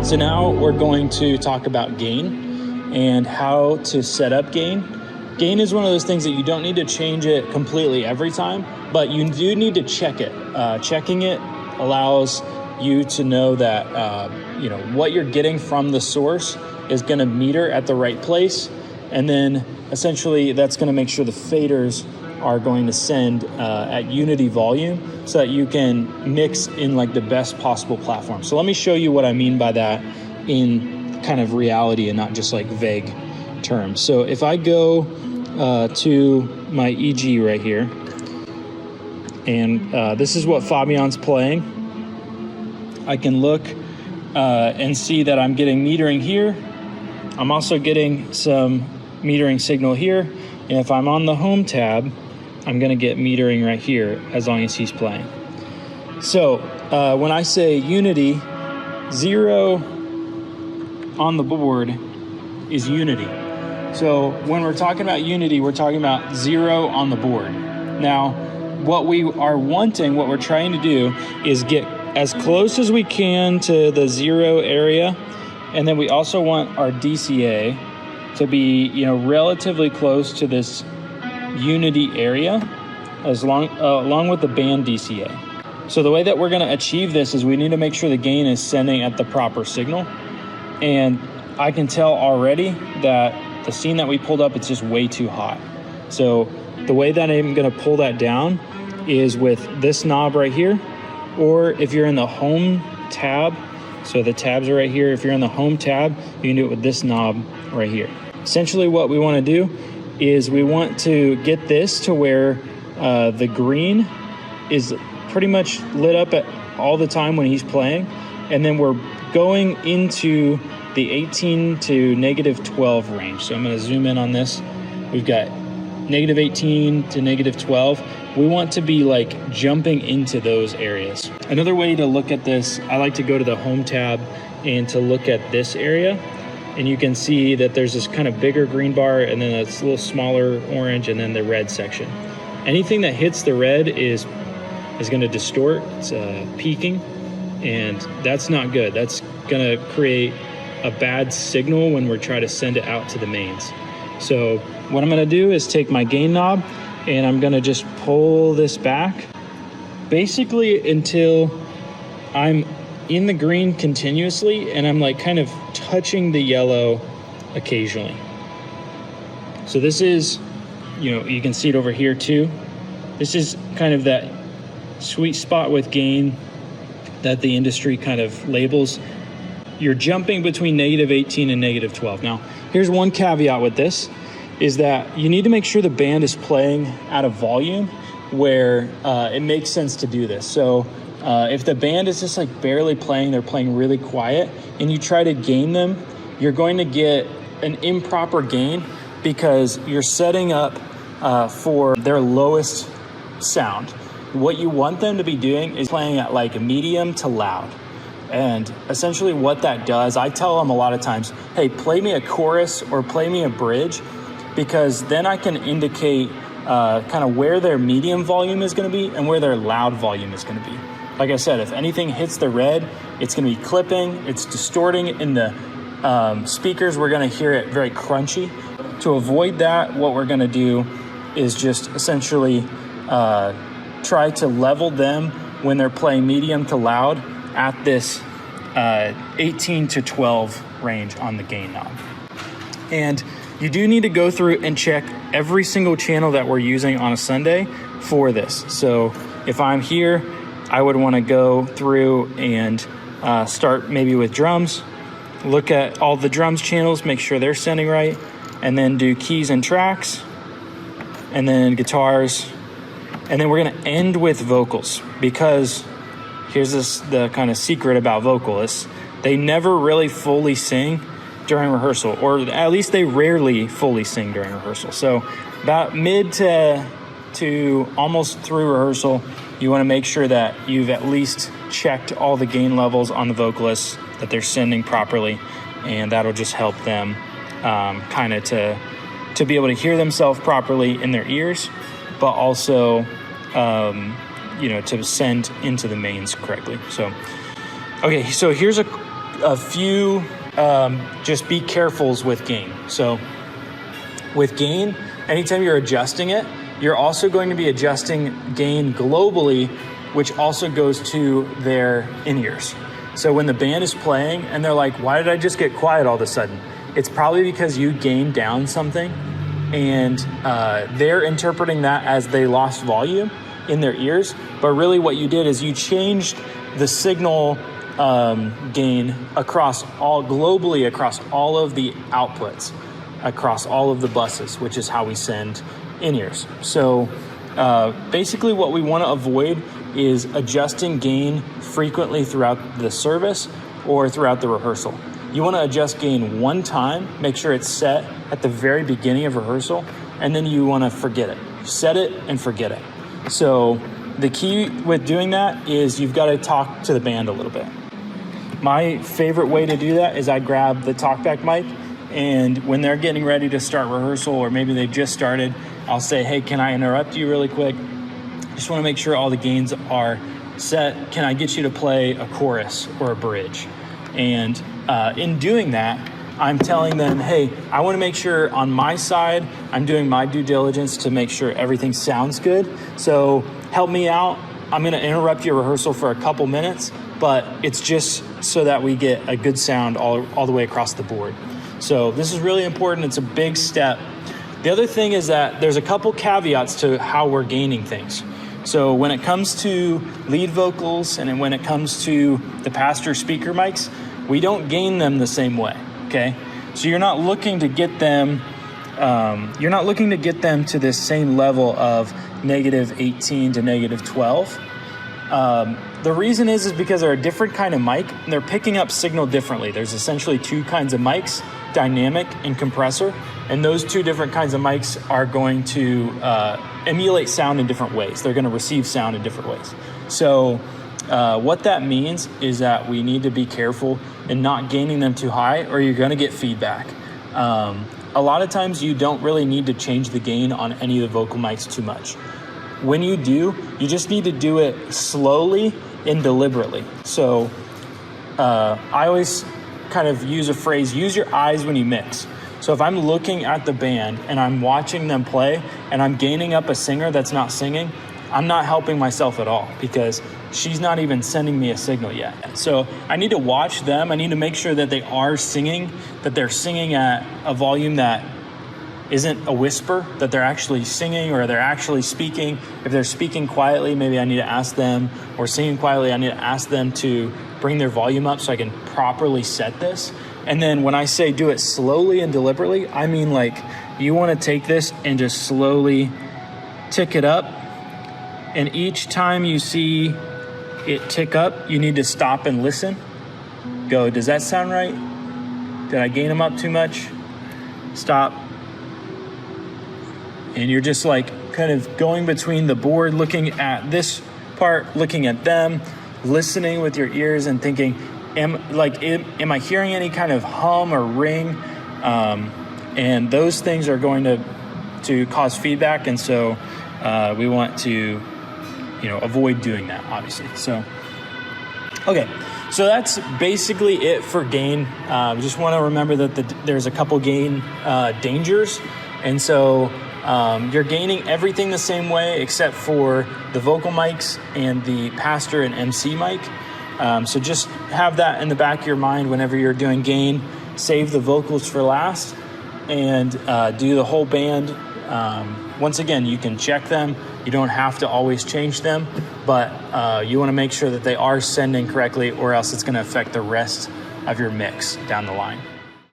So now we're going to talk about gain and how to set up gain. Gain is one of those things that you don't need to change it completely every time, but you do need to check it. Checking it allows you to know that what you're getting from the source is going to meter at the right place, and then essentially that's going to make sure the faders are going to send at unity volume so that you can mix in like the best possible platform. So let me show you what I mean by that in kind of reality and not just like vague terms. So if I go to my EG right here, and this is what Fabian's playing, I can look and see that I'm getting metering here. I'm also getting some metering signal here. And if I'm on the home tab, I'm gonna get metering right here as long as he's playing. So when I say unity, 0 on the board is unity. So when we're talking about unity, we're talking about 0 on the board. Now, what we are wanting, what we're trying to do is get as close as we can to the 0 area. And then we also want our DCA to be, relatively close to this unity area, along with the band DCA. So the way that we're going to achieve this is we need to make sure the gain is sending at the proper signal. And I can tell already that the scene that we pulled up, it's just way too hot. So the way that I'm going to pull that down is with this knob right here, or if you're in the home tab, so the tabs are right here. If you're in the home tab, you can do it with this knob right here. Essentially what we want to do is we want to get this to where the green is pretty much lit up at all the time when he's playing. And then we're going into the 18 to -12 range. So I'm going to zoom in on this. We've got -18 to -12. We want to be like jumping into those areas. Another way to look at this, I like to go to the home tab and to look at this area. And you can see that there's this kind of bigger green bar and then it's a little smaller orange and then the red section. Anything that hits the red is going to distort. It's peaking, and that's not good. That's going to create a bad signal when we're trying to send it out to the mains. So what I'm going to do is take my gain knob and I'm going to just pull this back basically until I'm in the green continuously and I'm like kind of touching the yellow occasionally. So this is, you can see it over here too. This is kind of that sweet spot with gain that the industry kind of labels. You're jumping between -18 and -12. Now, here's one caveat with this, is that you need to make sure the band is playing at a volume where it makes sense to do this. So if the band is just like barely playing, they're playing really quiet, and you try to gain them, you're going to get an improper gain because you're setting up for their lowest sound. What you want them to be doing is playing at like a medium to loud. And essentially what that does, I tell them a lot of times, hey, play me a chorus or play me a bridge, because then I can indicate kind of where their medium volume is going to be and where their loud volume is going to be. Like I said, if anything hits the red, it's going to be clipping, it's distorting in the speakers. We're going to hear it very crunchy. To avoid that, what we're going to do is just essentially try to level them when they're playing medium to loud at this 18 to 12 range on the gain knob. And you do need to go through and check every single channel that we're using on a Sunday for this. So if I'm here, I would want to go through and start maybe with drums, look at all the drums channels, make sure they're sending right, and then do keys and tracks, and then guitars, and then we're going to end with vocals, because here's the kind of secret about vocalists. They never really fully sing during rehearsal, or at least they rarely fully sing during rehearsal. So about mid to almost through rehearsal, you want to make sure that you've at least checked all the gain levels on the vocalists, that they're sending properly, and that'll just help them kind of to be able to hear themselves properly in their ears, but also to send into the mains correctly. So, okay, so here's a few just be carefuls with gain. So with gain, anytime you're adjusting it, you're also going to be adjusting gain globally, which also goes to their in-ears. So when the band is playing and they're like, why did I just get quiet all of a sudden? It's probably because you gained down something and they're interpreting that as they lost volume in their ears. But really what you did is you changed the signal gain globally across all of the outputs, across all of the buses, which is how we send in-ears. So basically what we want to avoid is adjusting gain frequently throughout the service or throughout the rehearsal. You want to adjust gain one time, make sure it's set at the very beginning of rehearsal, and then you want to forget it. Set it and forget it. So the key with doing that is you've got to talk to the band a little bit. My favorite way to do that is I grab the talkback mic, and when they're getting ready to start rehearsal, or maybe they just started, I'll say, hey, can I interrupt you really quick? Just want to make sure all the gains are set. Can I get you to play a chorus or a bridge? And in doing that, I'm telling them, hey, I want to make sure on my side, I'm doing my due diligence to make sure everything sounds good. So help me out. I'm going to interrupt your rehearsal for a couple minutes, but it's just so that we get a good sound all the way across the board. So this is really important. It's a big step. The other thing is that there's a couple caveats to how we're gaining things. So when it comes to lead vocals and when it comes to the pastor speaker mics, we don't gain them the same way, okay? So you're not looking to get them to this same level of -18 to -12. The reason is because they're a different kind of mic and they're picking up signal differently. There's essentially two kinds of mics, dynamic and compressor, and those two different kinds of mics are going to emulate sound in different ways. They're going to receive sound in different ways. So what that means is that we need to be careful in not gaining them too high, or you're going to get feedback. A lot of times you don't really need to change the gain on any of the vocal mics too much. When you do, you just need to do it slowly and deliberately. So I always kind of use a phrase, use your eyes when you mix. So if I'm looking at the band and I'm watching them play and I'm gaining up a singer that's not singing, I'm not helping myself at all because she's not even sending me a signal yet. So I need to watch them. I need to make sure that they are singing, that they're singing at a volume that isn't a whisper, that they're actually singing or they're actually speaking. If they're speaking quietly, maybe I need to ask them, or singing quietly, I need to ask them to bring their volume up so I can properly set this. And then when I say do it slowly and deliberately, I mean like you want to take this and just slowly tick it up. And each time you see it tick up, you need to stop and listen. Go, does that sound right? Did I gain them up too much? Stop. And you're just like kind of going between the board, looking at this part, looking at them, listening with your ears and thinking, am I hearing any kind of hum or ring? And those things are going to cause feedback. And so we want to, avoid doing that, obviously. So, okay. So that's basically it for gain. Just want to remember that there's a couple gain dangers. And so you're gaining everything the same way except for the vocal mics and the pastor and MC mic. So just have that in the back of your mind whenever you're doing gain. Save the vocals for last and do the whole band. Once again, you can check them. You don't have to always change them, but you want to make sure that they are sending correctly, or else it's going to affect the rest of your mix down the line.